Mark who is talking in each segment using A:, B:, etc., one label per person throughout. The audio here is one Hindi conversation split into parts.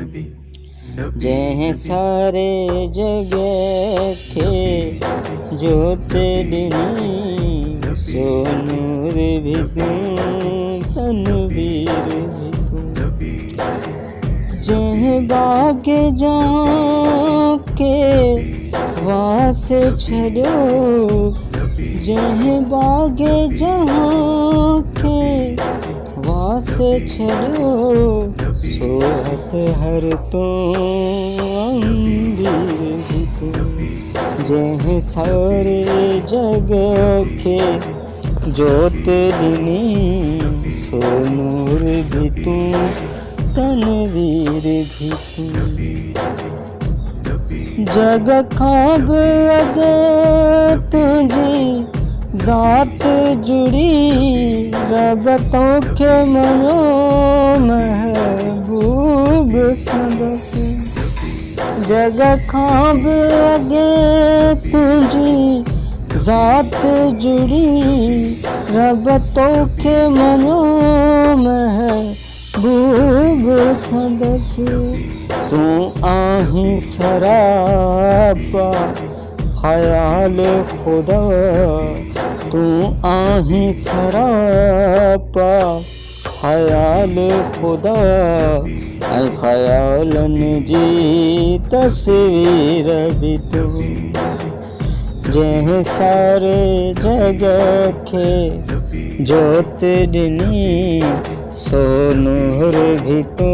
A: जह सारे जग के ज्योतिर्लिनी सो नूर भी तू तनवीर भी तू। जह बाग जहाँ के वास छड़ो जह बाग जहाँ के वास छड़ो सोहत हर तो अंबीर भी तू। जह सारे जग के ज्योतिर्लिनी सो नूर भी तू तनवीर भी तू। जग खाब अगे तुझी जात जुड़ी रबतों के मनो महबूब सदस। जग खाब अगे तुझी जात जुड़ी रबतों के मनो महबूब सदस। तू आही सरापा ख्याल खुदा तू आही सरापा ख्याल खुदा ऐ ख्यालन जी तस्वीर भी तू। जह सारे जग के ज्योतिर्लिनी सो नूर भी तू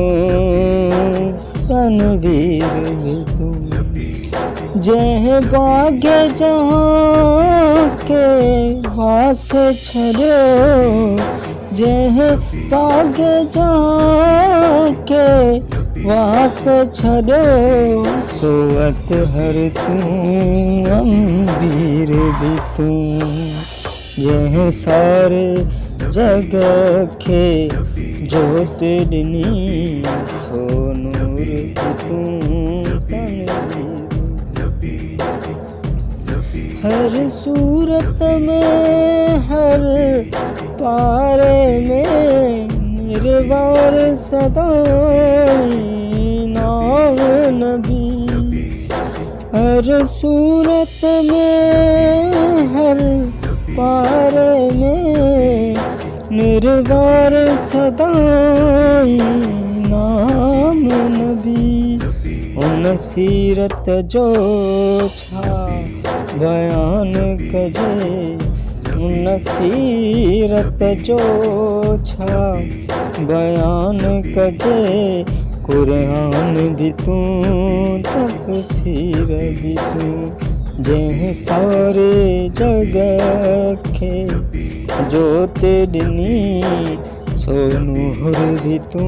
A: तनवीर भी तू। जह बाग जहाँ के वास छड़ो जह बाग जहाँ के वास छड़ो सोअत हर तू अंबीर भी तू। यह सारे जग के ज्योतिर्लिनी सो नूर भी तू तनवीर। हर सूरत में हर पारे में निर्वार सदाई नाम नबी। हर सूरत में हर पारे में निर्वार सदाई नाम नबी। उन सीरत जो छा बयान कजे उन सीरत जो छा बयान कजे कुरान भी तू तफसीर भी तू। जह सारे जग के ज्योतिर्लिनी सो नूर भी तू